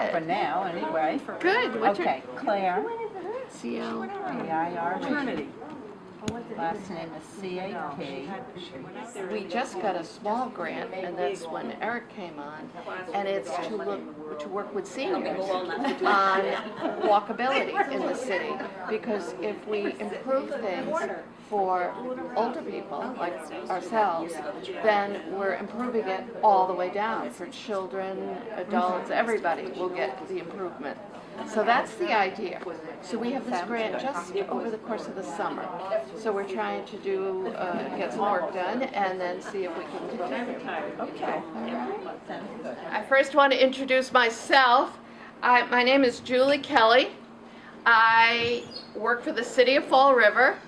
For now, anyway. Good. What's Okay, Claire. C-L. K-I-R-E. Last name is C-A-P. We just got a small grant, and that's when Eric came on, and it's to work with seniors on walkability in the city. Because if we improve things for older people like ourselves, then we're improving it all the way down. For children, adults, everybody will get the improvement. So that's the idea. So we have this grant just over the course of the summer. So we're trying to do get some work done and then see if we can continue. Okay. All right. Sounds good. I first want to introduce myself. My name is Julie Kelly. I work for the City of Fall River.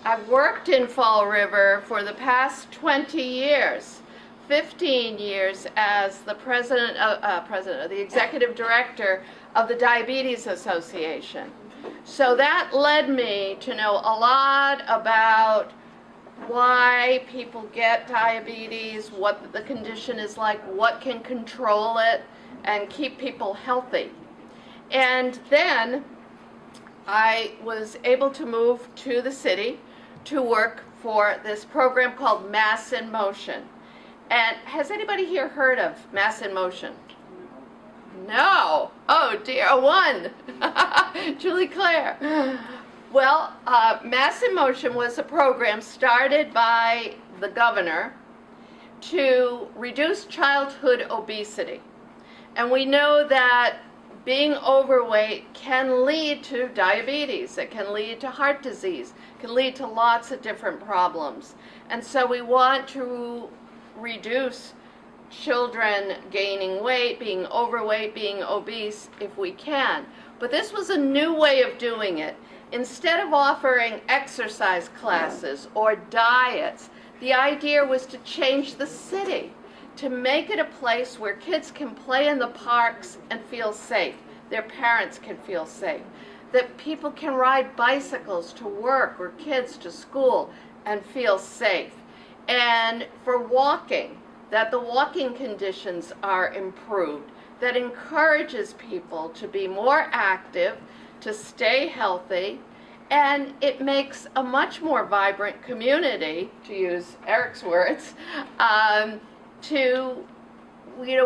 I've worked in Fall River for the past 20 years. 15 years as the president of the executive director of the Diabetes Association. So that led me to know a lot about why people get diabetes, what the condition is like, what can control it, and keep people healthy. And then I was able to move to the city to work for this program called Mass in Motion. And has anybody here heard of Mass in Motion? No. Oh dear, one. Julie Claire. Well, Mass in Motion was a program started by the governor to reduce childhood obesity. And we know that being overweight can lead to diabetes, it can lead to heart disease, it can lead to lots of different problems. And so we want to reduce children gaining weight, being overweight, being obese if we can. But this was a new way of doing it. Instead of offering exercise classes or diets, the idea was to change the city, to make it a place where kids can play in the parks and feel safe, their parents can feel safe, that people can ride bicycles to work or kids to school and feel safe. And for walking, that the walking conditions are improved, that encourages people to be more active, to stay healthy, and it makes a much more vibrant community, to use Eric's words,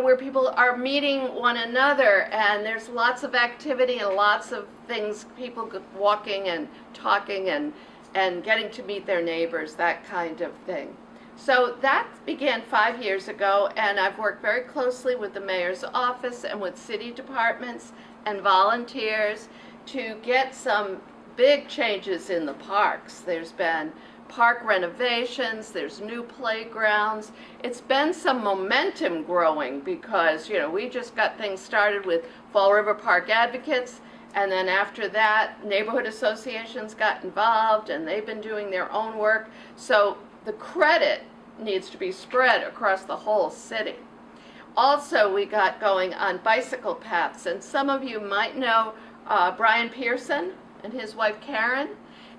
where people are meeting one another, and there's lots of activity and lots of things, people walking and talking and getting to meet their neighbors, that kind of thing. So that began 5 years ago, and I've worked very closely with the mayor's office and with city departments and volunteers to get some big changes in the parks. There's been park renovations, there's new playgrounds. It's been some momentum growing because, we just got things started with Fall River Park Advocates, and then after that, neighborhood associations got involved, and they've been doing their own work. So the credit needs to be spread across the whole city. Also, we got going on bicycle paths, and some of you might know Brian Pearson and his wife Karen,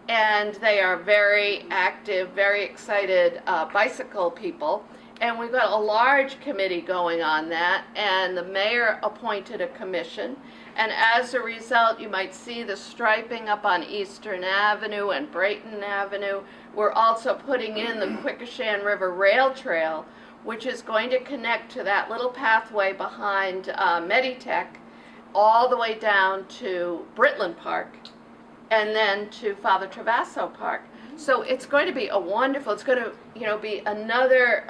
and they are very active, very excited bicycle people. And we've got a large committee going on that, and the mayor appointed a commission. And as a result, you might see the striping up on Eastern Avenue and Brayton Avenue. We're also putting in the Quikasham River Rail Trail, which is going to connect to that little pathway behind Meditech all the way down to Britland Park and then to Father Travasso Park. So it's going to be it's going to be another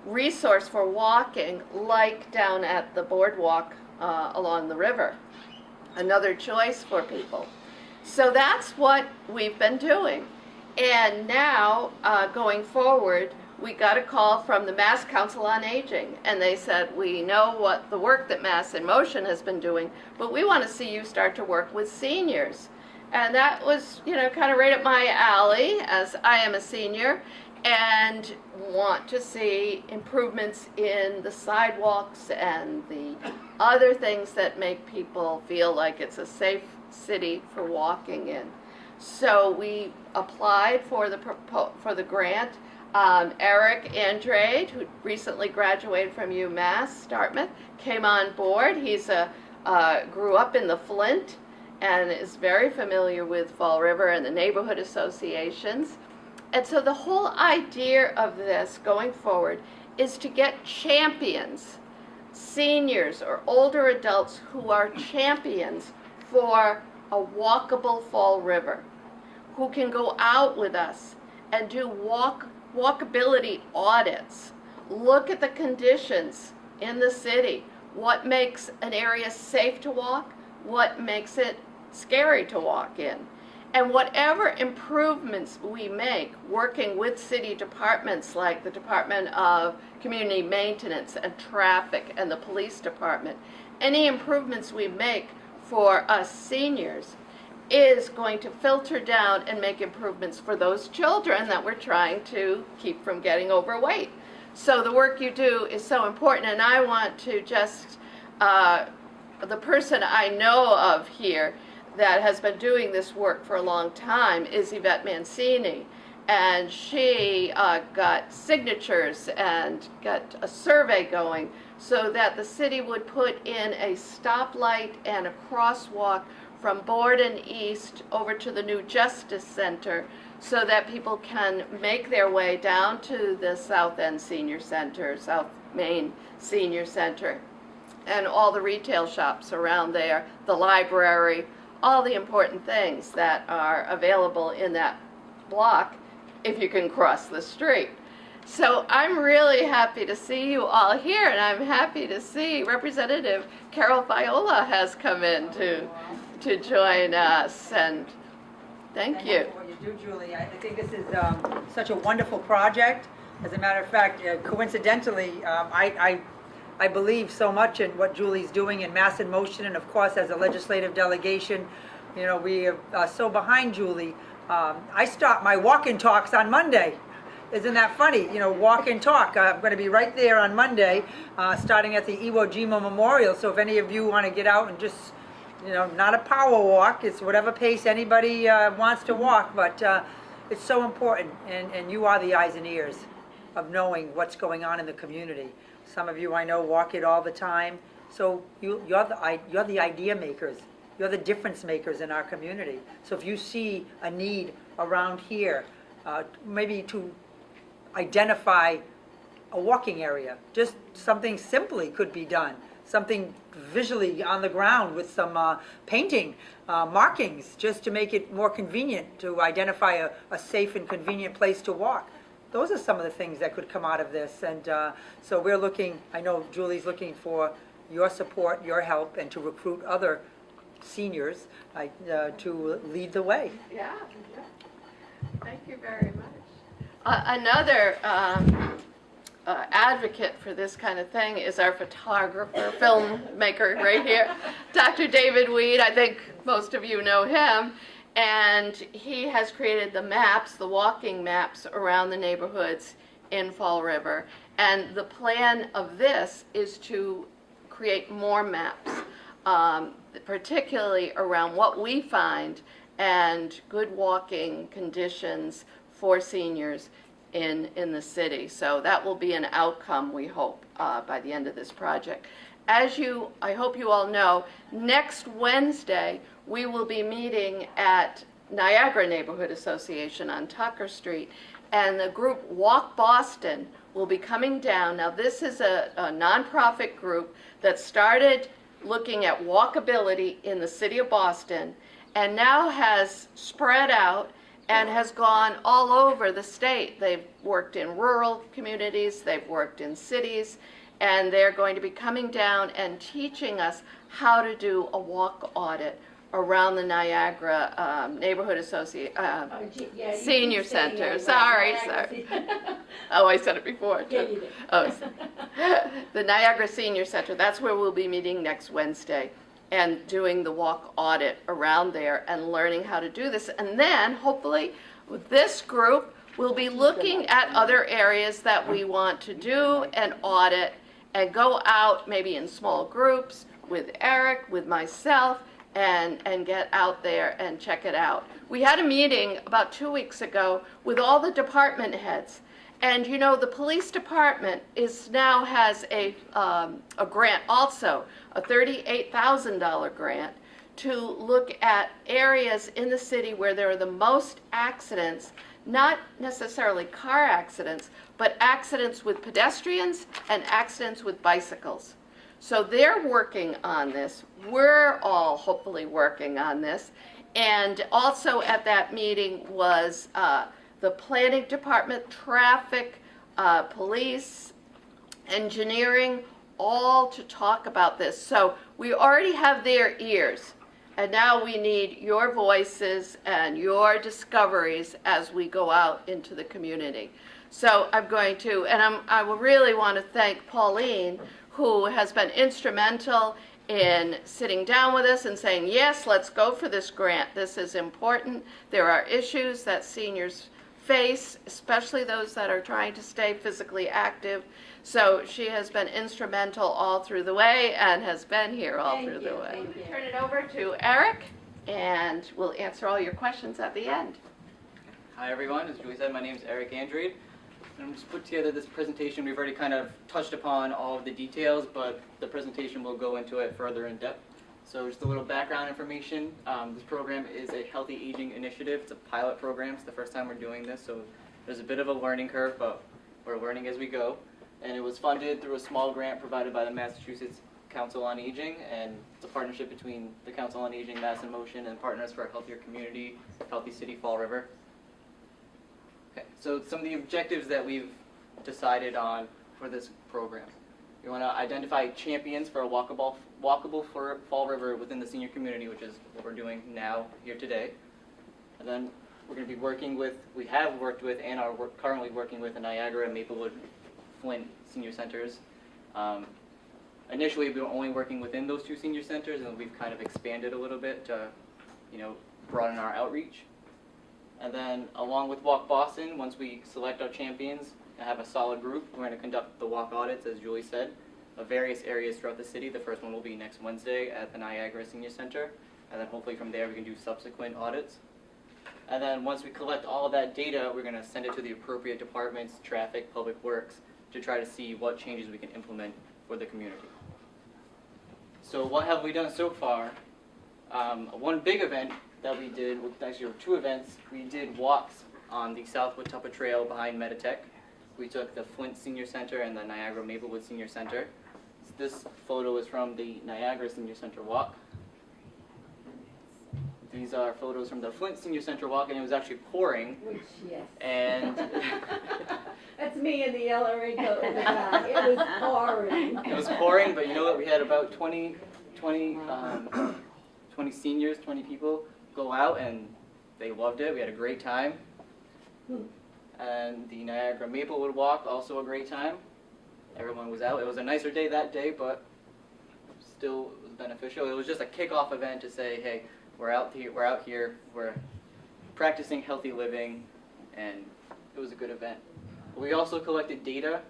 resource for walking, like down at the boardwalk along the river. Another choice for people. So that's what we've been doing. And now, going forward, we got a call from the Mass Council on Aging, and they said, we know what the work that Mass in Motion has been doing, but we want to see you start to work with seniors. And that was, kind of right up my alley, as I am a senior, and want to see improvements in the sidewalks and the other things that make people feel like it's a safe city for walking in. So we applied for the grant. Eric Andrade, who recently graduated from UMass Dartmouth, came on board. He's grew up in the Flint and is very familiar with Fall River and the neighborhood associations. And so the whole idea of this going forward is to get champions, seniors or older adults who are champions for a walkable Fall River, who can go out with us and do walkability audits, look at the conditions in the city, what makes an area safe to walk, what makes it scary to walk in. And whatever improvements we make working with city departments like the Department of Community Maintenance and Traffic and the Police Department, any improvements we make for us seniors is going to filter down and make improvements for those children that we're trying to keep from getting overweight. So the work you do is so important, and I want to just, the person I know of here that has been doing this work for a long time is Yvette Mancini, and she got signatures and got a survey going so that the city would put in a stoplight and a crosswalk from Borden East over to the new Justice Center so that people can make their way down to the South End Senior Center, South Main Senior Center, and all the retail shops around there, the library, all the important things that are available in that block if you can cross the street. So I'm really happy to see you all here, and I'm happy to see Representative Carol Viola has come in to join us, and thank you. For what you do, Julie. I think this is such a wonderful project. As a matter of fact, coincidentally, I believe so much in what Julie's doing in Mass in Motion, and of course as a legislative delegation, you know, we are so behind Julie. I start my walk-in talks on Monday. Isn't that funny? You know, walk and talk. I'm going to be right there on Monday, starting at the Iwo Jima Memorial. So if any of you want to get out and just, you know, not a power walk, it's whatever pace anybody wants to walk, but it's so important, and you are the eyes and ears of knowing what's going on in the community. Some of you I know walk it all the time, so you're the idea makers. You're the difference makers in our community. So if you see a need around here, maybe to identify a walking area, just something simply could be done. Something visually on the ground with some painting, markings, just to make it more convenient to identify a safe and convenient place to walk. Those are some of the things that could come out of this, and so we're looking, I know Julie's looking for your support, your help, and to recruit other seniors to lead the way. Yeah. Thank you very much. Another advocate for this kind of thing is our photographer, filmmaker right here, Dr. David Weed. I think most of you know him. And he has created the maps, the walking maps around the neighborhoods in Fall River. And the plan of this is to create more maps, particularly around what we find and good walking conditions for seniors in the city. So that will be an outcome, we hope, by the end of this project. As I hope you all know, next Wednesday we will be meeting at Niagara Neighborhood Association on Tucker Street, and the group Walk Boston will be coming down. Now this is a nonprofit group that started looking at walkability in the city of Boston and now has spread out and has gone all over the state. They've worked in rural communities, they've worked in cities, and they're going to be coming down and teaching us how to do a walk audit around the Niagara Neighborhood Senior Center. Sorry. Oh, I said it before. Yeah, you did. Oh, the Niagara Senior Center. That's where we'll be meeting next Wednesday and doing the walk audit around there and learning how to do this. And then, hopefully, with this group, we'll be looking at other areas that we want to do an audit and go out maybe in small groups with Eric, with myself, and get out there and check it out. We had a meeting about 2 weeks ago with all the department heads, And you know, the police department now has a grant also, a $38,000 grant, to look at areas in the city where there are the most accidents, not necessarily car accidents, but accidents with pedestrians and accidents with bicycles. So they're working on this. We're all hopefully working on this. And also at that meeting was the planning department, traffic, police, engineering, all to talk about this. So we already have their ears, and now we need your voices and your discoveries as we go out into the community. So I'm going to, and I will really want to thank Pauline, who has been instrumental in sitting down with us and saying, yes, let's go for this grant. This is important. There are issues that seniors face, especially those that are trying to stay physically active. So she has been instrumental all through the way and has been here all through the way. Turn it over to Eric, and we'll answer all your questions at the end. Hi everyone, as Julie said, my name is Eric Andreed. I'm just put together this presentation. We've already kind of touched upon all of the details, but the presentation will go into it further in depth. So just a little background information. This program is a healthy aging initiative. It's a pilot program. It's the first time we're doing this, so there's a bit of a learning curve, but we're learning as we go. And it was funded through a small grant provided by the Massachusetts Council on Aging, and it's a partnership between the Council on Aging, Mass in Motion, and Partners for a Healthier Community, Healthy City, Fall River. Okay, so some of the objectives that we've decided on for this program. We want to identify champions for a walkable for Fall River within the senior community, which is what we're doing now, here today. And then we're going to be working with, we have worked with and are currently working with the Niagara, Maplewood, Flint senior centers. Initially, we were only working within those two senior centers, and we've kind of expanded a little bit to, broaden our outreach. And then, along with Walk Boston, once we select our champions and have a solid group, we're going to conduct the walk audits, as Julie said, of various areas throughout the city. The first one will be next Wednesday at the Niagara Senior Center, and then hopefully from there we can do subsequent audits. And then once we collect all of that data, we're going to send it to the appropriate departments, traffic, public works, to try to see what changes we can implement for the community. So what have we done so far? One big event that we did, actually two events, we did walks on the Southwood Tupper Trail behind Meditech. We took the Flint Senior Center and the Niagara Maplewood Senior Center. This photo is from the Niagara Senior Center walk. These are photos from the Flint Senior Center walk, and it was actually pouring. Which, yes. And That's me in the yellow raincoat in the back. It was pouring. it was pouring, but you know what? We had about 20 seniors, 20 people go out, and they loved it. We had a great time. And the Niagara Maplewood walk, also a great time. Everyone was out. It was a nicer day that day, but still it was beneficial. It was just a kickoff event to say, hey, we're out here, we're practicing healthy living, and it was a good event. We also collected data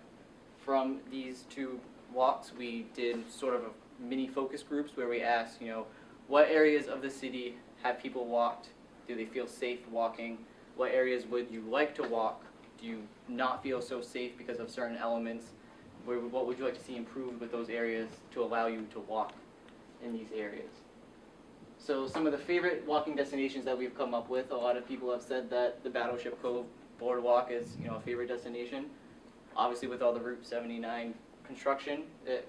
from these two walks. We did sort of a mini focus groups where we asked, what areas of the city have people walked? Do they feel safe walking? What areas would you like to walk? Do you not feel so safe because of certain elements? What would you like to see improved with those areas to allow you to walk in these areas? So some of the favorite walking destinations that we've come up with, a lot of people have said that the Battleship Cove Boardwalk is a favorite destination. Obviously with all the Route 79 construction, it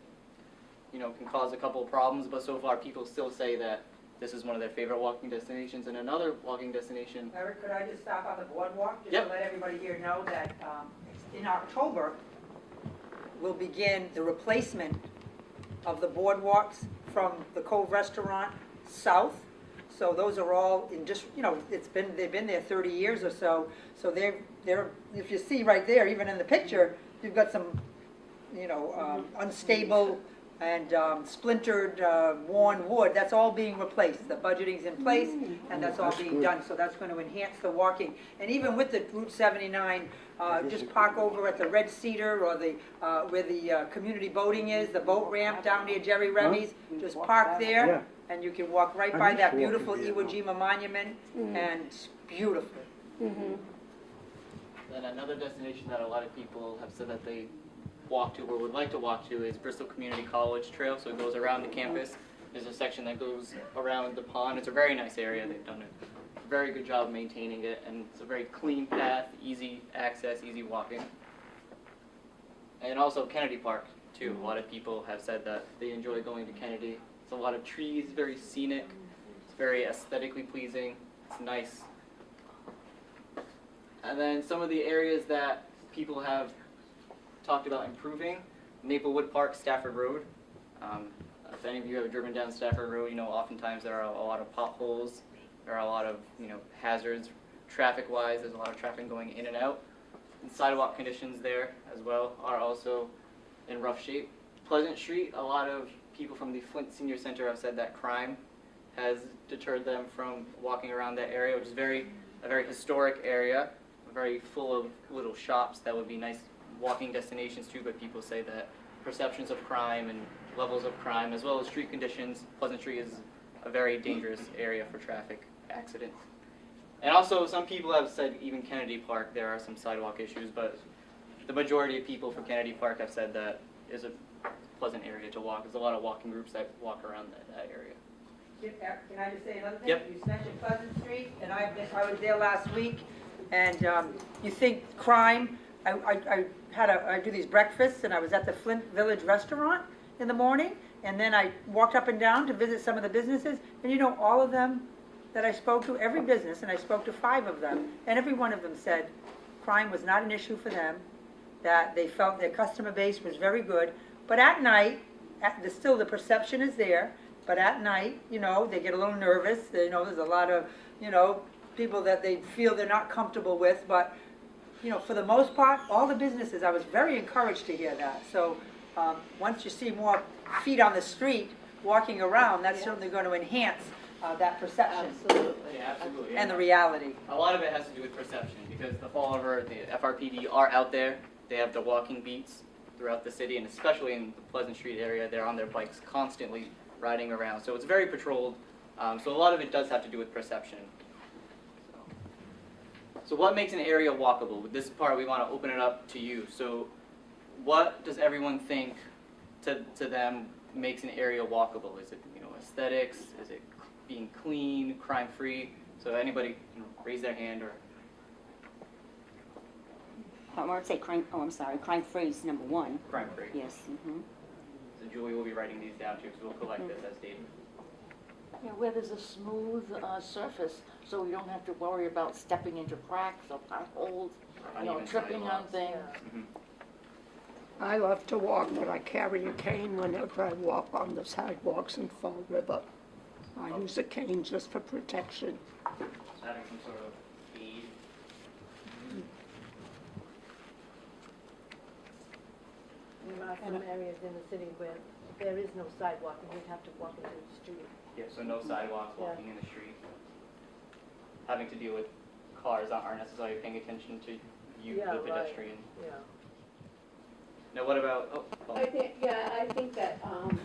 can cause a couple of problems, but so far people still say that this is one of their favorite walking destinations. And another walking destination. Eric, could I just stop on the boardwalk? Just Yep. to let everybody here know that in October, we'll begin the replacement of the boardwalks from the Cove Restaurant south. So those are all in just, they've been there 30 years or so. So they're if you see right there, even in the picture, you've got some, unstable and splintered, worn wood. That's all being replaced. The budgeting's in place, and that's all being done. So that's going to enhance the walking. And even with the Route 79, just park over at the Red Cedar or the where the community boating is, the boat ramp down near Jerry Remy's. Just park there, and you can walk right by that beautiful Iwo Jima monument, and it's beautiful. Then another destination that a lot of people have said that they walk to or would like to walk to is Bristol Community College Trail. So it goes around the campus. There's a section that goes around the pond. It's a very nice area. They've done a very good job maintaining it, and it's a very clean path, easy access, easy walking. And also Kennedy Park too. A lot of people have said that they enjoy going to Kennedy. It's a lot of trees, very scenic. It's very aesthetically pleasing. It's nice. And then some of the areas that people have talked about improving: Maplewood Park, Stafford Road. If any of you have driven down Stafford Road, you know oftentimes there are a lot of potholes. There are a lot of hazards, traffic-wise. There's a lot of traffic going in and out. And sidewalk conditions there as well are also in rough shape. Pleasant Street, a lot of people from the Flint Senior Center have said that crime has deterred them from walking around that area, which is a very historic area, very full of little shops that would be nice walking destinations too, but people say that perceptions of crime and levels of crime, as well as street conditions, Pleasant Street is a very dangerous area for traffic accidents. And also, some people have said even Kennedy Park, there are some sidewalk issues, but the majority of people from Kennedy Park have said that is a pleasant area to walk. There's a lot of walking groups that walk around that area. Can I just say another thing? Yep. You mentioned Pleasant Street, and I was there last week, and you think crime, I do these breakfasts, and I was at the Flint Village Restaurant in the morning, and then I walked up and down to visit some of the businesses, and all of them that I spoke to, every business, and I spoke to 5 of them, and every one of them said crime was not an issue for them, that they felt their customer base was very good, but at night, still the perception is there, but at night, they get a little nervous, there's a lot of, people that they feel they're not comfortable with, but, for the most part, all the businesses, I was very encouraged to hear that, so once you see more feet on the street walking around, that's certainly going to enhance that perception. Absolutely. Yeah, absolutely. And the reality. A lot of it has to do with perception, because the Fall River, the FRPD are out there. They have the walking beats throughout the city, and especially in the Pleasant Street area, they're on their bikes constantly riding around. So it's very patrolled. So a lot of it does have to do with perception. So what makes an area walkable? With this part, we want to open it up to you. So what does everyone think to them makes an area walkable? Is it aesthetics? Is it being clean, crime-free? So anybody can raise their hand or... I want to say crime-free is number 1. Crime-free. Yes. Mm-hmm. So Julie will be writing these down too, because we'll collect this as data. Yeah, where there's a smooth surface, so you don't have to worry about stepping into cracks or potholes, Uneven tripping on sidewalks. things. Mhm. I love to walk, but I carry a cane whenever I walk on the sidewalks in Fall River. I use a cane just for protection. Having some sort of aid. There are some areas in the city where there is no sidewalk and you'd have to walk into the street. Yeah, so no sidewalks, walking in the street. Having to deal with cars that aren't necessarily paying attention to you, Yeah, the right. pedestrian. Yeah. Now what about, I think that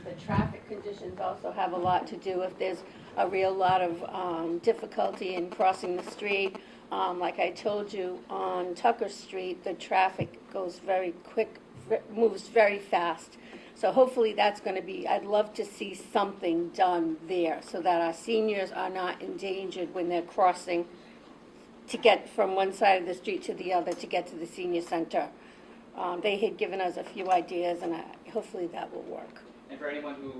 the traffic conditions also have a lot to do if there's a real lot of difficulty in crossing the street. Like I told you, on Tucker Street, the traffic goes very quick, moves very fast. So hopefully that's going to be, I'd love to see something done there so that our seniors are not endangered when they're crossing to get from one side of the street to the other to get to the senior center. They had given us a few ideas, and hopefully that will work. and for anyone who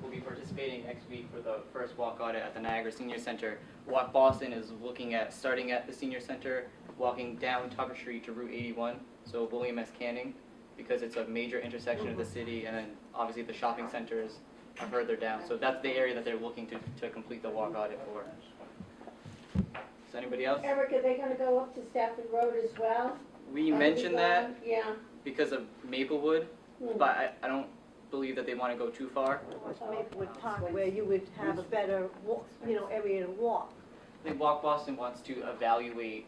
will be participating next week for the first walk audit at the Niagara Senior Center, Walk Boston is looking at starting at the Senior Center, walking down Tucker Street to Route 81, so William S. Canning, because it's a major intersection of the city, and then obviously the shopping centers are further down. So that's the area that they're looking to complete the walk audit for. Is anybody else? Eric, are they going to go up to Stafford Road as well? We mentioned that Yeah. because of Maplewood, but I don't believe that they want to go too far. Maplewood Park, where you would have a better, area to walk. I think Walk Boston wants to evaluate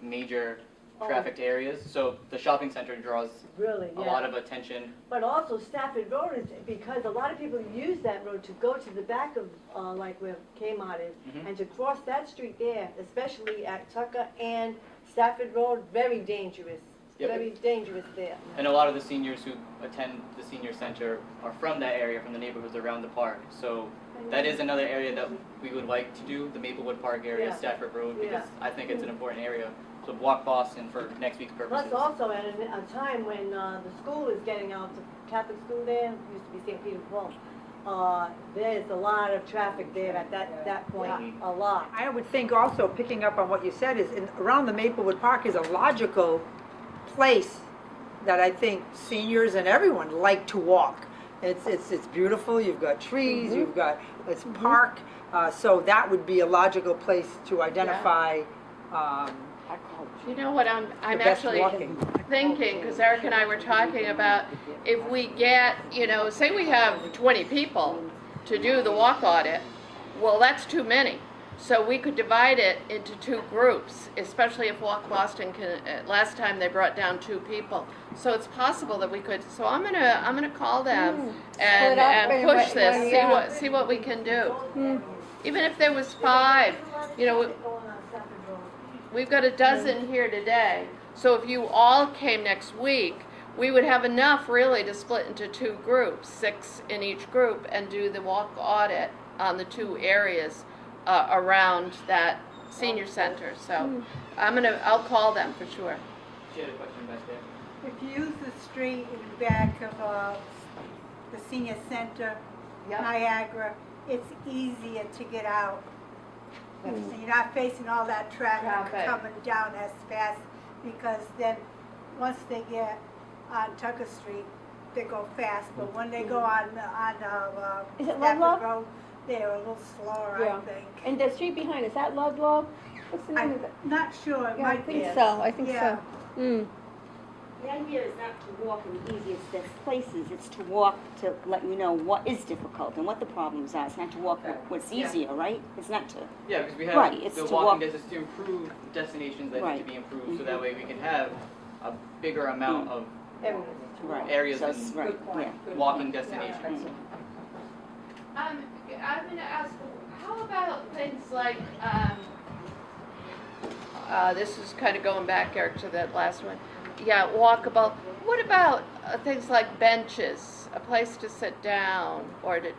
major trafficked areas, so the shopping center draws Really, a lot of attention. But also Stafford Road is, because a lot of people use that road to go to the back of, like where Kmart is, Mhm. and to cross that street there, especially at Tucker and Stafford Road, very dangerous, Yep. very dangerous there. And a lot of the seniors who attend the senior center are from that area, from the neighborhoods around the park. So that is another area that we would like to do, the Maplewood Park area, Yeah. Stafford Road, Yeah. because I think it's an important area. So walk Boston for next week's purposes. Plus also at a time when the school is getting out, the Catholic school there, used to be St. Peter Paul, there's a lot of traffic there at that point, a lot. I would think also, picking up on what you said, is around the Maplewood Park is a logical place that I think seniors and everyone like to walk. It's beautiful, you've got trees, you've got, it's park, so that would be a logical place to identify, You know what, I'm the best actually walking. thinking, because Eric and I were talking about, if we get, say we have 20 people to do the walk audit, well, that's too many. So we could divide it into 2 groups, especially if Walk Boston can, last time they brought down 2 people. So it's possible that we could, so I'm gonna call them and push this, see what we can do. Even if there was 5, we've got a dozen here today. So if you all came next week, we would have enough really to split into 2 groups, 6 in each group, and do the walk audit on the 2 areas around that senior center. So I'll call them for sure. She had a question back there. If you use the street in the back of the senior center, Niagara, it's easier to get out. So you're not facing all that traffic coming down as fast, because then, once they get on Tucker Street, they go fast, but when they go on Is it Stafford Ludlow? Road, they're a little slower, I think. And the street behind, is that Ludlow? What's the name of it? I'm not sure, it Yeah, I might be. think so, I think Yeah. so. Mm. The idea is not to walk in the easiest places, it's to walk to let you know what is difficult and what the problems are. It's not to walk what's easier, right? It's not to, Yeah, because we have Right, it's the to walking walk- distance to improve destinations that need Right. to be improved, so that way we can have a bigger amount of right. areas So and it's- right, yeah. walking destinations. I'm going to ask, how about things like, this is kind of going back, Eric, to that last one. Yeah, walkable. What about things like benches, a place to sit down, or to,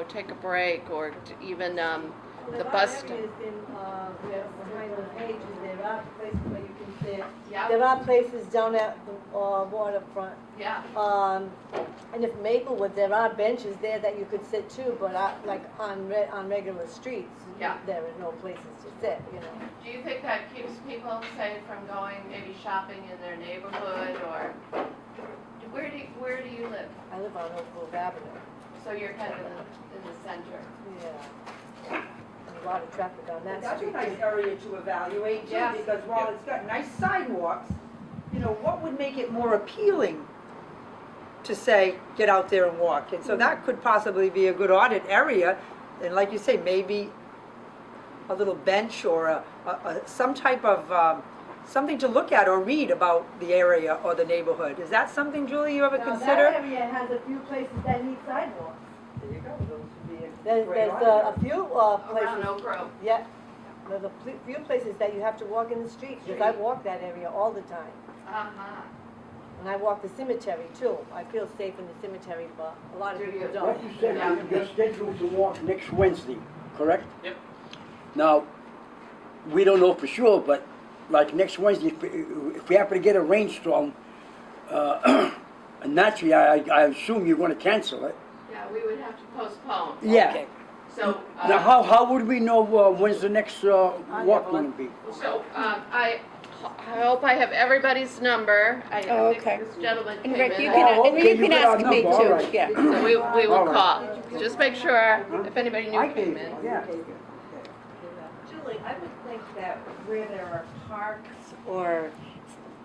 take a break, or to even the bus stop? Areas behind those pages, there are places where you can sit. Yeah. There are places down at the waterfront. Yeah. And if Maplewood, there are benches there that you could sit too, but like on regular streets, Yeah. there are no places to sit, Do you think that keeps people, say, from going maybe shopping in their neighborhood, or where do you live? I live on Oak Grove Avenue, So you're kind of in the center. yeah. And a lot of traffic on that That's a street. nice area to evaluate too, Yes. because while it's got nice sidewalks, what would make it more appealing to say, get out there and walk? And so that could possibly be a good audit area, and like you say, maybe a little bench or some type of, something to look at or read about the area or the neighborhood. Is that something, Julie, you ever Now, consider? that area has a few places that need sidewalks. There you go, those would be a There's great a few Around places, Oak Grove. yeah, there's a few places that you have to walk in the streets, because I walk that area all the time. Uh-huh. And I walk the cemetery too. I feel safe in the cemetery, but a lot of Do people you? don't. Like you said, you're scheduled to walk next Wednesday, correct? Yep. Now, we don't know for sure, but like next Wednesday, if we happen to get a rainstorm, naturally, I assume you're gonna cancel it. Yeah, we would have to postpone. Yeah. So, Now, how would we know when's the next walk gonna be? I hope I have everybody's number. I think okay. this gentleman came And Rick, you in. can, Oh, and okay, you can you got ask our me number, all too, right. yeah. So we will All right. call. Just make sure if anybody new came in. Yeah. Julie, I would think that where there are parks or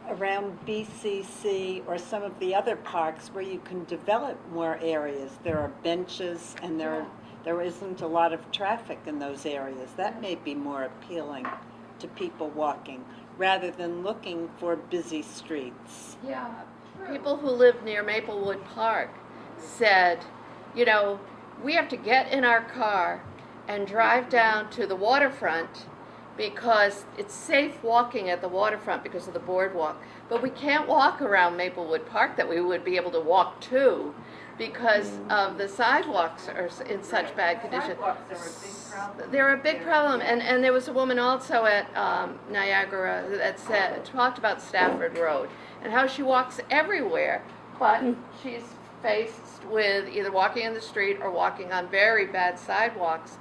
around BCC or some of the other parks where you can develop more areas, there are benches and there isn't a lot of traffic in those areas. That may be more appealing to people walking rather than looking for busy streets. Yeah. People who live near Maplewood Park said, we have to get in our car and drive down to the waterfront because it's safe walking at the waterfront because of the boardwalk. But we can't walk around Maplewood Park that we would be able to walk to because of the sidewalks are in such bad condition. They're a big problem, and there was a woman also at Niagara that talked about Stafford Road and how she walks everywhere, but she's faced with either walking in the street or walking on very bad sidewalks.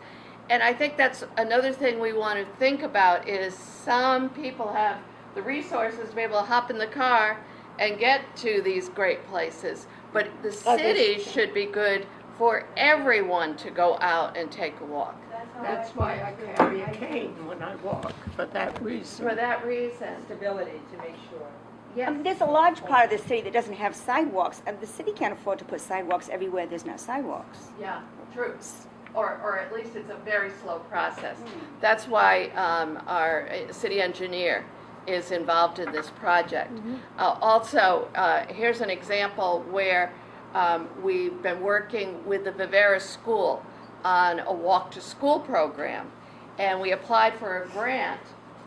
And I think that's another thing we want to think about is some people have the resources to be able to hop in the car and get to these great places. But the city should be good for everyone to go out and take a walk. That's why I carry a cane when I walk, for that reason. For that reason. Stability to make sure. Yes. There's a large part of the city that doesn't have sidewalks, and the city can't afford to put sidewalks everywhere there's no sidewalks. Yeah, true. Or at least it's a very slow process. That's why our city engineer is involved in this project. Also, here's an example where we've been working with the Viveris School on a walk to school program, and we applied for a grant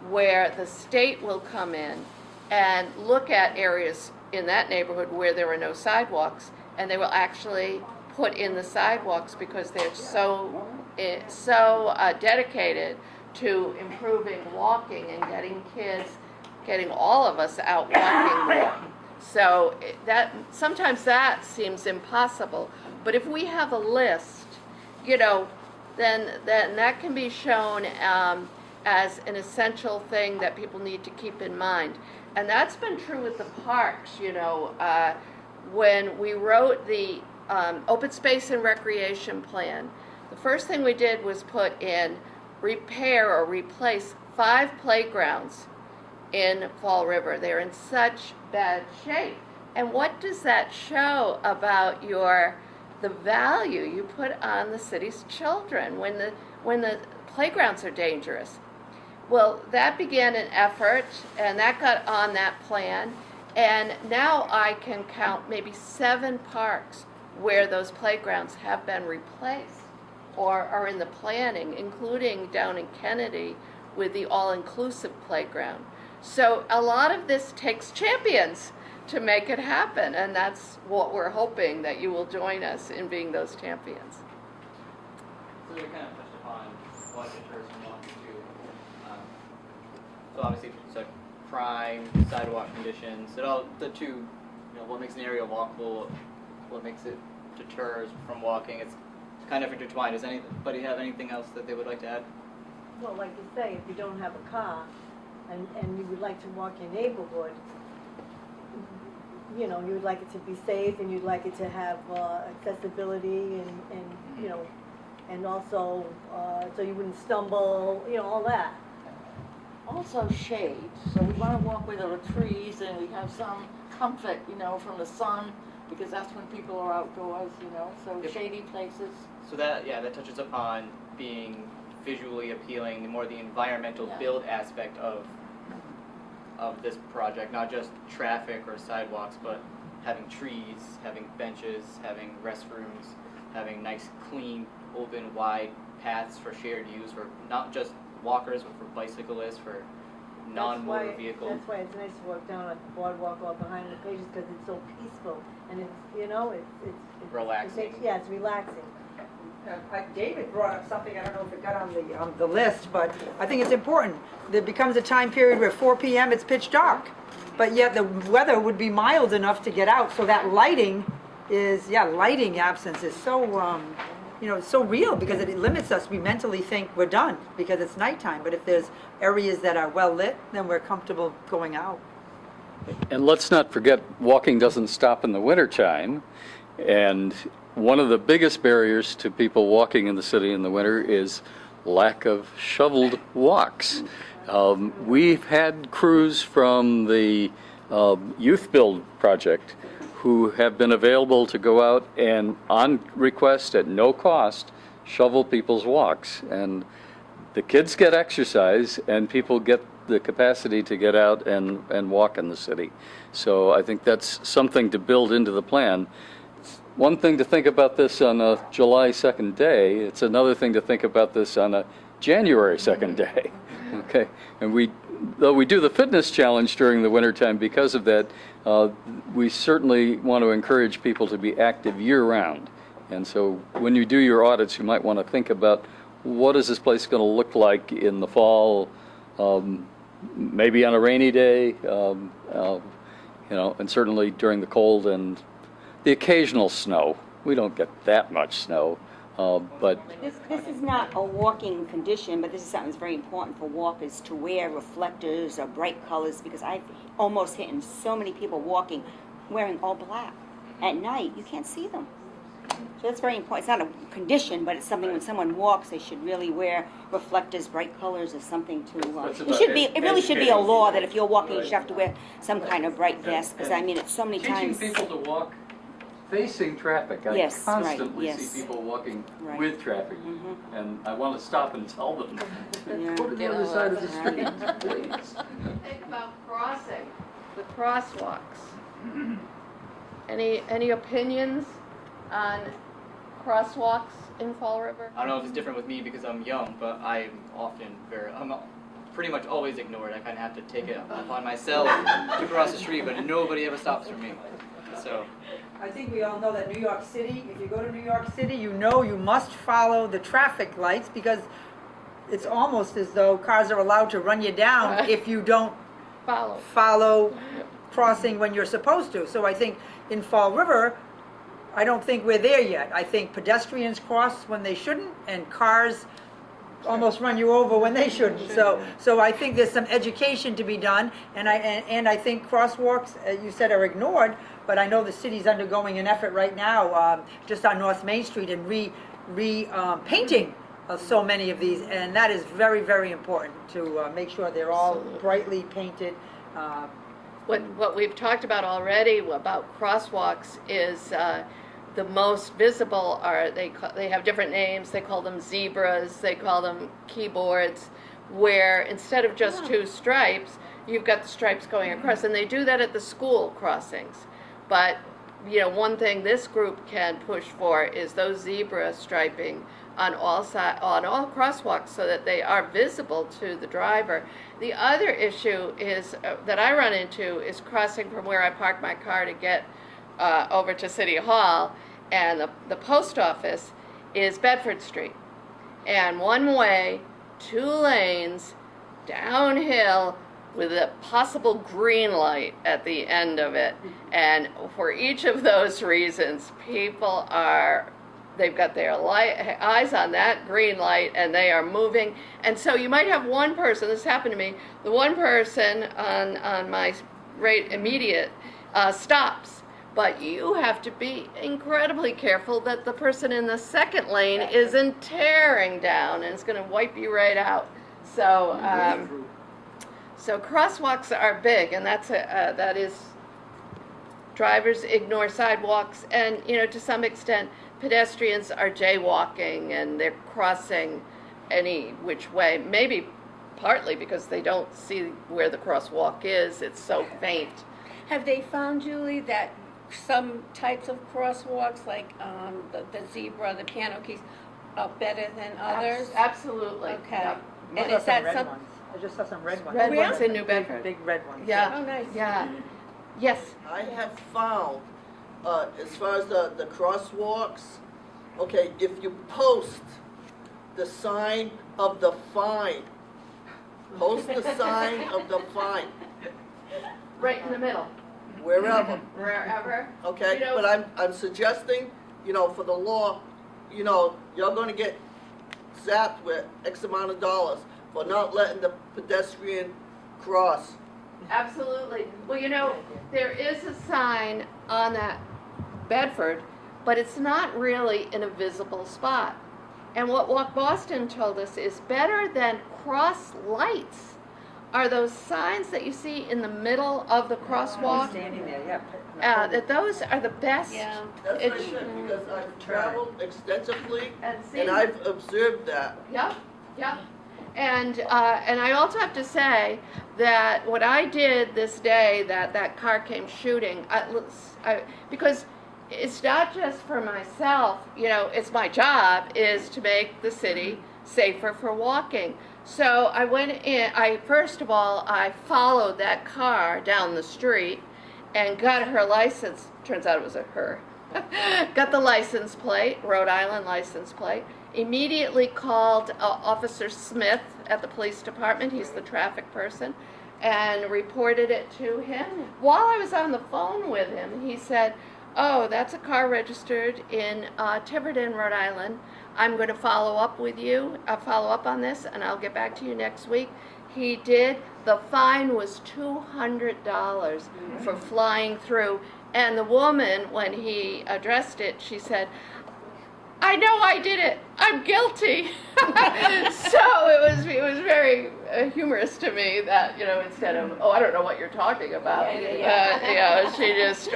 where the state will come in and look at areas in that neighborhood where there are no sidewalks, and they will actually put in the sidewalks because they're so dedicated to improving walking and getting all of us out walking more. So that sometimes that seems impossible, but if we have a list, then that can be shown as an essential thing that people need to keep in mind. And that's been true with the parks, when we wrote the open space and recreation plan, the first thing we did was put in repair or replace 5 playgrounds in Fall River. They're in such bad shape. And what does that show about the value you put on the city's children when the playgrounds are dangerous? Well, that began an effort, and that got on that plan, and now I can count maybe 7 parks where those playgrounds have been replaced or are in the planning, including down in Kennedy with the all-inclusive playground. So a lot of this takes champions to make it happen, and that's what we're hoping, that you will join us in being those champions. So we kind of touched upon what deters from walking too. So obviously, so crime, sidewalk conditions, what makes an area walkable, what makes it deters from walking, it's kind of intertwined. Does anybody have anything else that they would like to add? Well, like you say, if you don't have a car and you would like to walk your neighborhood, you would like it to be safe and you'd like it to have accessibility and also so you wouldn't stumble, all that. Also shade, so we want to walk where there are trees and we have some comfort, from the sun, because that's when people are outdoors, so Yep. shady places. So that touches upon being visually appealing, more the environmental build aspect of this project, not just traffic or sidewalks, but having trees, having benches, having restrooms, having nice, clean, open, wide paths for shared use for not just walkers, but for bicyclists, for non-motor vehicles. That's why it's nice to walk down on the boardwalk or behind the pages, because it's so peaceful and it's Relaxing. It's relaxing. David brought up something, I don't know if it got on the list, but I think it's important. There becomes a time period where 4 p.m. it's pitch dark, but yet the weather would be mild enough to get out, so that lighting absence is so, so real, because it limits us. We mentally think we're done because it's nighttime, but if there's areas that are well lit, then we're comfortable going out. And let's not forget, walking doesn't stop in the wintertime. And one of the biggest barriers to people walking in the city in the winter is lack of shoveled walks. We've had crews from the Youth Build project who have been available to go out and, on request at no cost, shovel people's walks. And the kids get exercise, and people get the capacity to get out and walk in the city. So I think that's something to build into the plan. one thing to think about this on a July 2nd day. It's another thing to think about this on a January 2nd day. Okay, and though we do the fitness challenge during the wintertime because of that, we certainly want to encourage people to be active year-round. And so when you do your audits, you might want to think about what is this place going to look like in the fall, maybe on a rainy day, and certainly during the cold and the occasional snow. We don't get that much snow, but This is not a walking condition, but this is something that's very important for walkers to wear reflectors or bright colors, because I've almost hit so many people walking wearing all black. At night, you can't see them. So that's very important. It's not a condition, but it's something when someone walks, they should really wear reflectors, bright colors, or something to. It really should be a law that if you're walking, you should have to wear some kind of bright vest. Because I mean, it's so many times. teaching people to walk facing traffic. I Yes, right, constantly yes. see people walking Right. with traffic, and I want to stop and tell them, Yeah. go to the other side of the street, please. Think about crossing, the crosswalks. Any opinions on crosswalks in Fall River? I don't know if it's different with me because I'm young, but I'm pretty much always ignored. I kind of have to take it upon myself to cross the street, but nobody ever stops for me. So I think we all know that New York City, if you go to New York City, you know you must follow the traffic lights, because it's almost as though cars are allowed to run you down if you don't follow crossing when you're supposed to. So I think in Fall River, I don't think we're there yet. I think pedestrians cross when they shouldn't, and cars almost run you over when they shouldn't. So I think there's some education to be done, and I think crosswalks, you said, are ignored, but I know the city's undergoing an effort right now, just on North Main Street, and painting so many of these, and that is very, very important to make sure they're all brightly painted. What we've talked about already about crosswalks is the most visible are, they have different names. They call them zebras, they call them keyboards, where instead of just two stripes, you've got the stripes going across, and they do that at the school crossings. But one thing this group can push for is those zebra striping on all crosswalks, so that they are visible to the driver. The other issue is that I run into is crossing from where I park my car to get over to City Hall, and the post office is Bedford Street, and one way, 2 lanes, downhill, with a possible green light at the end of it. And for each of those reasons, people they've got their eyes on that green light, and they are moving. And so you might have one person, this happened to me, the one person on my right immediate stops, but you have to be incredibly careful that the person in the second lane isn't tearing down and it's going to wipe you right out. So crosswalks are big, and that is, drivers ignore sidewalks, and to some extent pedestrians are jaywalking and they're crossing any which way, maybe partly because they don't see where the crosswalk is, it's so faint. Have they found, Julie, that some types of crosswalks, like the zebra, the piano keys, are better than others? Absolutely. Okay. Yep. And is that some? I just saw some red ones. Red ones in New Bedford. Big red ones. Yeah. Oh, nice. Yeah. Yes. I have found, as far as the crosswalks, okay, if you post the sign of the fine, post the sign of the fine, Right in the middle. wherever, Wherever. okay? But I'm suggesting, for the law, you're gonna get zapped with X amount of dollars for not letting the pedestrian cross. Absolutely. Well, there is a sign on that Bedford, but it's not really in a visible spot. And what Walk Boston told us is better than cross lights are those signs that you see in the middle of the crosswalk. Standing there, yeah. That those are the best. Yeah. That's what I said, because I've traveled extensively, and I've observed that. Yep, yep. And I also have to say that what I did this day that car came shooting, because it's not just for myself, you know, it's my job is to make the city safer for walking. So I went in, first of all, I followed that car down the street and got her license. Turns out it was a her. Got the license plate, Rhode Island license plate. Immediately called Officer Smith at the police department. He's the traffic person, and reported it to him. While I was on the phone with him, he said, "Oh, that's a car registered in Tiverton, Rhode Island. I'm going to follow up with you. I'll follow up on this, and I'll get back to you next week." He did. The fine was $200 for flying through. And the woman, when he addressed it, she said, "I know I did it. I'm guilty." So it was very humorous to me that, you know, instead of, "Oh, I don't know what you're talking about," she just,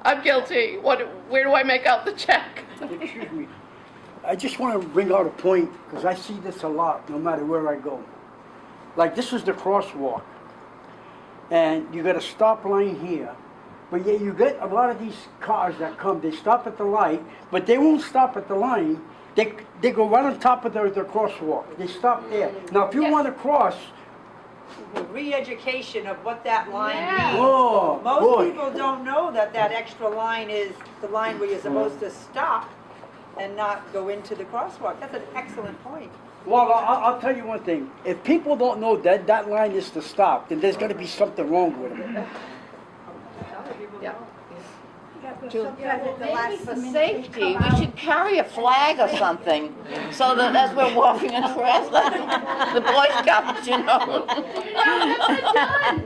"I'm guilty. Where do I make out the check?" Excuse me. I just want to bring out a point, because I see this a lot, no matter where I go. Like, this is the crosswalk, and you got a stop line here, but yet you get a lot of these cars that come, they stop at the light, but they won't stop at the line. They go right on top of the crosswalk. They stop there. Now, if you want to cross, Re-education of what that line Yeah. means. oh, Most boy. people don't know that that extra line is the line where you're supposed to stop and not go into the crosswalk. That's an excellent point. Well, I'll tell you one thing. If people don't know that that line is to stop, then there's going to be something wrong with it. Yeah. Maybe for safety, we should carry a flag or something, so that as we're walking across, the Boy Scouts, you know.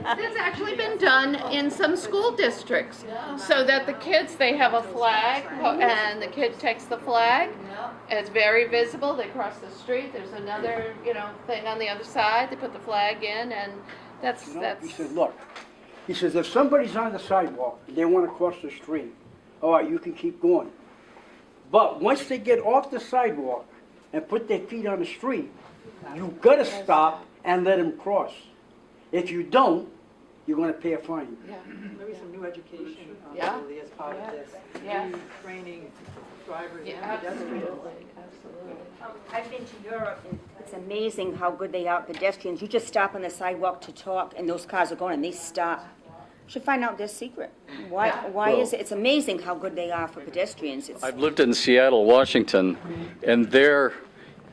That's actually been done in some school districts, so that the kids, they have a flag, and the kid takes the flag, and it's very visible. They cross the street. There's another, you know, thing on the other side. They put the flag in, and that's. He said, look, he says, if somebody's on the sidewalk and they want to cross the street, all right, you can keep going. But once they get off the sidewalk and put their feet on the street, you got to stop and let them cross. If you don't, you're going to pay a fine. Yeah. Maybe some new education Yeah. really as part of this. Yeah. New training drivers Yeah, and pedestrians. absolutely. I've been to Europe, and it's amazing how good they are, pedestrians. You just stop on the sidewalk to talk, and those cars are going, and they stop. Should find out their secret. Why is it? It's amazing how good they are for pedestrians. I've lived in Seattle, Washington, and there,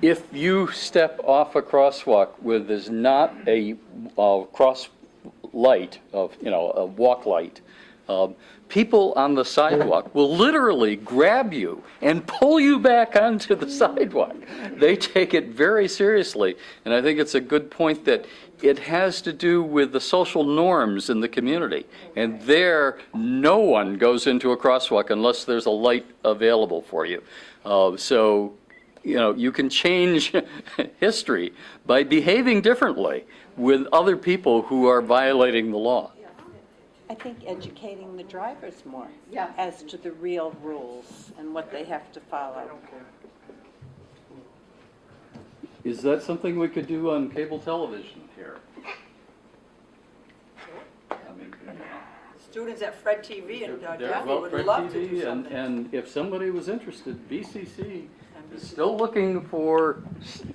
if you step off a crosswalk where there's not a cross light, of a walk light, people on the sidewalk will literally grab you and pull you back onto the sidewalk. They take it very seriously, and I think it's a good point that it has to do with the social norms in the community. And there, no one goes into a crosswalk unless there's a light available for you. So, you can change history by behaving differently with other people who are violating the law. I think educating the drivers more Yeah. as to the real rules and what they have to follow. Is that something we could do on cable television here? Students at Fred TV and They're Daphne about would Fred love to TV, do something. and if somebody was interested, BCC is still looking for,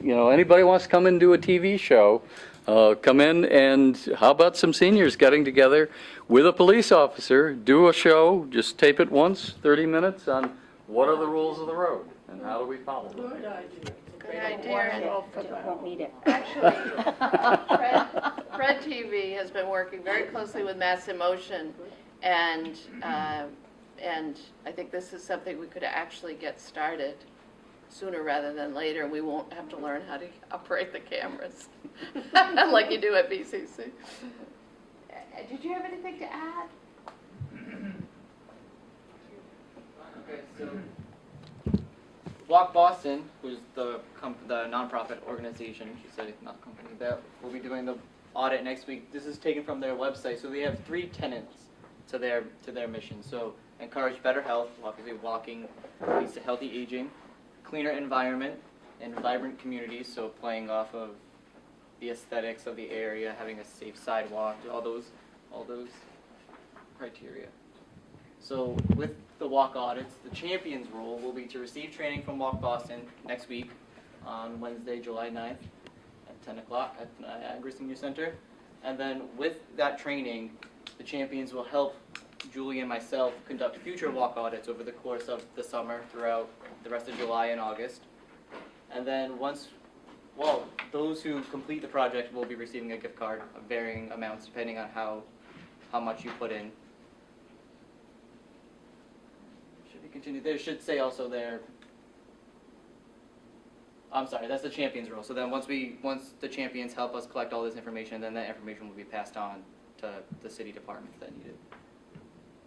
anybody wants to come and do a TV show, come in, and how about some seniors getting together with a police officer, do a show, just tape it once, 30 minutes, on what are the rules of the road and how do we follow them. Good idea. Won't need it. Actually, Fred TV has been working very closely with Mass in Motion, and I think this is something we could actually get started sooner rather than later, and we won't have to learn how to operate the cameras like you do at BCC. Did you have anything to add? Okay, so Walk Boston, who's the nonprofit organization, she said not company, that will be doing the audit next week. This is taken from their website. So they have 3 tenets to their mission. So encourage better health, obviously walking leads to healthy aging, cleaner environment, and vibrant communities. So playing off of the aesthetics of the area, having a safe sidewalk, all those criteria. So with the walk audits, the champion's role will be to receive training from Walk Boston next week on Wednesday, July 9th at 10 o'clock at Niagara Senior Center. And then with that training, the champions will help Julie and myself conduct future walk audits over the course of the summer throughout the rest of July and August. And then those who complete the project will be receiving a gift card of varying amounts depending on how much you put in. Should we continue? There should say also there. I'm sorry, that's the champion's role. So then once the champions help us collect all this information, then that information will be passed on to the city departments that need it.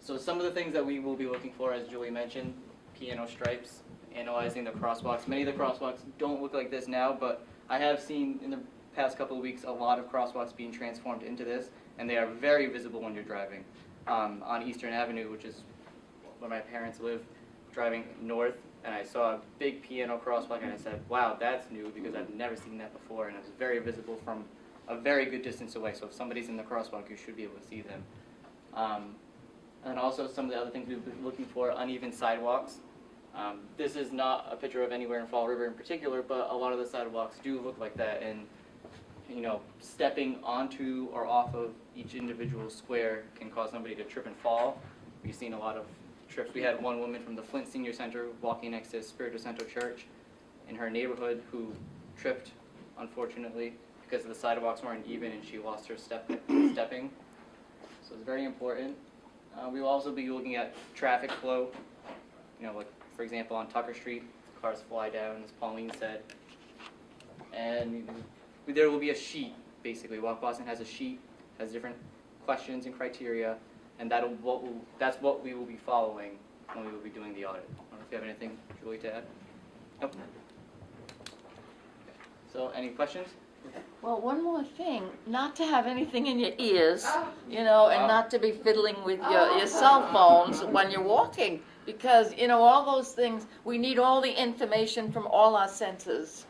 So some of the things that we will be looking for, as Julie mentioned, piano stripes, analyzing the crosswalks. Many of the crosswalks don't look like this now, but I have seen in the past couple of weeks a lot of crosswalks being transformed into this, and they are very visible when you're driving. On Eastern Avenue, which is where my parents live, driving north, and I saw a big piano crosswalk, and I said, wow, that's new, because I've never seen that before, and it was very visible from a very good distance away. So if somebody's in the crosswalk, you should be able to see them. And also some of the other things we've been looking for, uneven sidewalks. This is not a picture of anywhere in Fall River in particular, but a lot of the sidewalks do look like that, and stepping onto or off of each individual square can cause somebody to trip and fall. We've seen a lot of trips. We had one woman from the Flint Senior Center walking next to Espiritu Santo Church in her neighborhood who tripped, unfortunately, because the sidewalks weren't even and she lost her stepping. So it's very important. We will also be looking at traffic flow. Like for example on Tucker Street, cars fly down, as Pauline said. And there will be a sheet, basically. Walk Boston has a sheet, has different questions and criteria, and that's what we will be following when we will be doing the audit. I don't know if you have anything, Julie, to add? Nope. So, any questions? Well, one more thing, not to have anything in your ears, and not to be fiddling with your cell phones when you're walking, because, all those things, we need all the information from all our senses.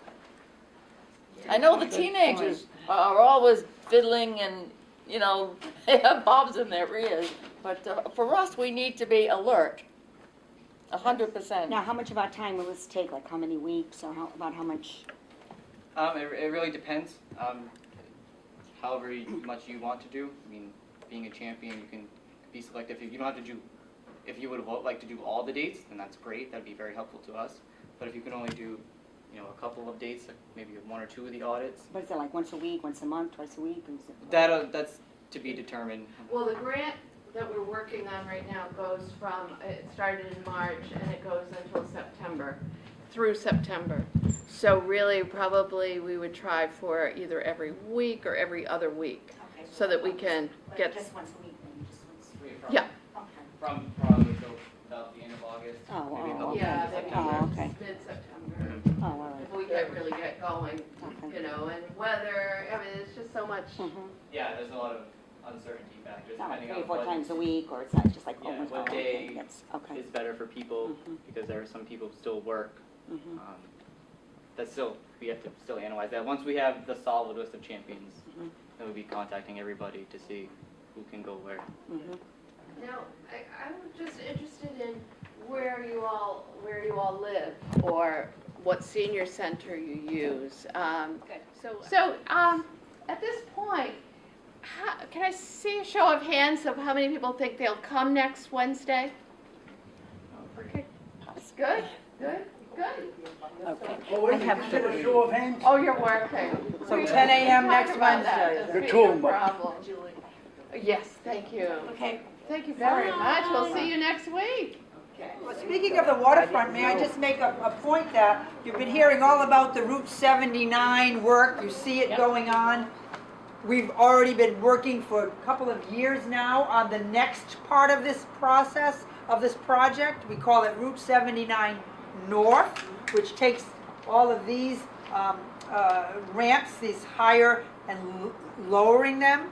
I know the teenagers are always fiddling and, they have bobs in their ears, but for us, we need to be alert, 100%. Now, how much of our time will this take? Like how many weeks, or about how much? It really depends. However much you want to do. I mean, being a champion, you can be selective. You don't have to do. If you would like to do all the dates, then that's great. That'd be very helpful to us. But if you can only do, a couple of dates, like maybe one or two of the audits. But is it like once a week, once a month, twice a week? That's to be determined. Well, the grant that we're working on right now it started in March and it goes until through September. So really, probably we would try for either every week or every other week, so that we can get. Just once a week, then just once. Yeah. Okay. From probably till about the end of August. Maybe a couple Yeah, days in maybe September. okay. mid-September. Oh, all right. If we can really get going, Okay. and weather. I mean, it's just so much. Yeah, there's a lot of uncertainty factors Not like depending 3 or 4 on times a week, or it's not just like what day okay. is better for people, because there are some people who still work. We have to still analyze that. Once we have the solid list of champions, then we'll be contacting everybody to see who can go where. Now, I'm just interested in where you all live, or what senior center you use. So at this point, can I see a show of hands of how many people think they'll come next Wednesday? Okay. Good. Okay. I have a show of hands. Oh, you're working. So 10 a.m. next Wednesday. The two of them. Problem. Yes, thank you. Okay. Thank you very much. We'll see you next week. Well, speaking of the waterfront, may I just make a point that you've been hearing all about the Route 79 work. You see it going on. We've already been working for a couple of years now on the next part of this process, of this project. We call it Route 79 North, which takes all of these ramps, these higher and lowering them,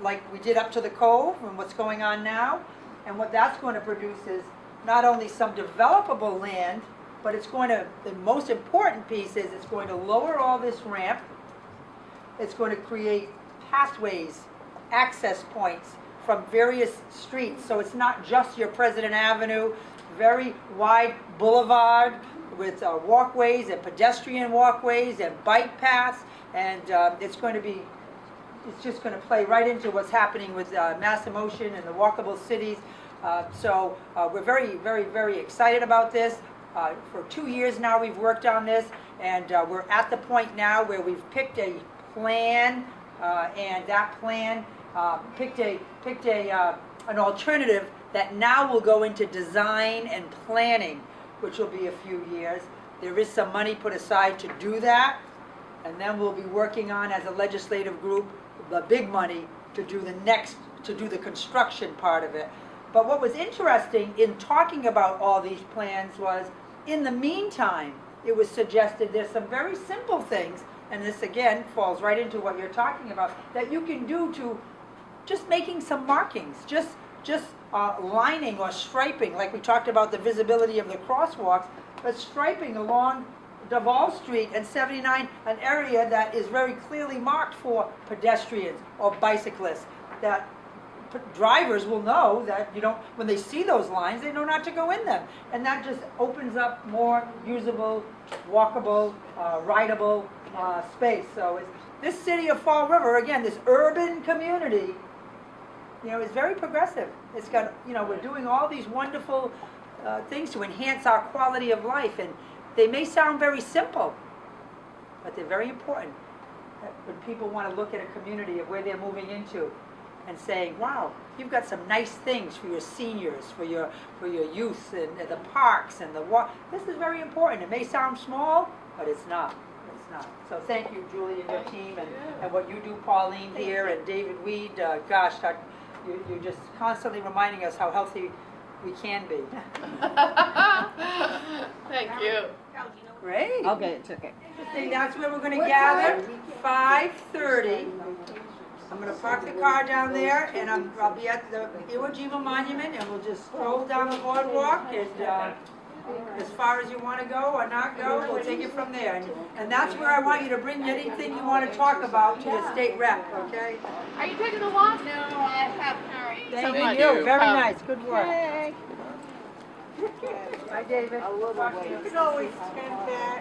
like we did up to the Cove and what's going on now. And what that's going to produce is not only some developable land, but it's going to, the most important piece is it's going to lower all this ramp. It's going to create pathways, access points from various streets. So it's not just your President Avenue, very wide boulevard with walkways and pedestrian walkways and bike paths. And it's just going to play right into what's happening with Mass Emotion and the Walkable Cities. So we're very, very, very excited about this. For 2 years now we've worked on this, and we're at the point now where we've picked a plan, and that plan picked an alternative that now will go into design and planning, which will be a few years. There is some money put aside to do that, and then we'll be working on, as a legislative group, the big money to do the construction part of it. But what was interesting in talking about all these plans was, in the meantime, it was suggested there's some very simple things, and this again falls right into what you're talking about, that you can do to just making some markings, just lining or striping, like we talked about the visibility of the crosswalks, but striping along Duval Street and 79, an area that is very clearly marked for pedestrians or bicyclists, that drivers will know that when they see those lines, they know not to go in them. And that just opens up more usable, walkable, rideable space. So this city of Fall River, again, this urban community, is very progressive. It's got, we're doing all these wonderful things to enhance our quality of life. And they may sound very simple, but they're very important. When people want to look at a community of where they're moving into, and saying, wow, you've got some nice things for your seniors, for your youth, and the parks and the walk. This is very important. It may sound small, but it's not. It's not. So thank you, Julie, and your team, and what you do, Pauline here, and David Weed. Gosh, you're just constantly reminding us how healthy we can be. Thank you. Great. Okay, it's okay. And that's where we're going to gather, 5:30. I'm going to park the car down there, and I'll be at the Iwo Jima Monument, and we'll just stroll down the boardwalk, and as far as you want to go or not go, we'll take it from there. And that's where I want you to bring anything you want to talk about to the state rep, okay? Are you taking a walk? No, I have Harry. Thank you. Very nice. Good work. Bye, David. You can always spend that.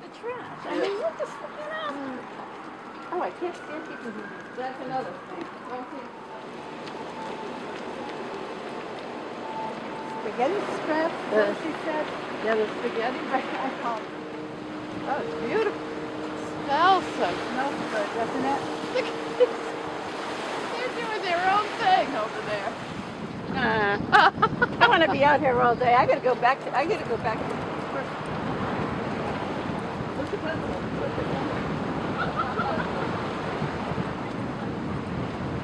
The trash. I mean, what the fuck? Oh, I can't stand people who. That's another thing. Okay. Spaghetti scraps, what she said? Yeah, the spaghetti. Oh, it's beautiful. Smells so. Smells good, doesn't it? Look at this. They're doing their own thing over there. I want to be out here all day. I gotta go back to work. Look at that.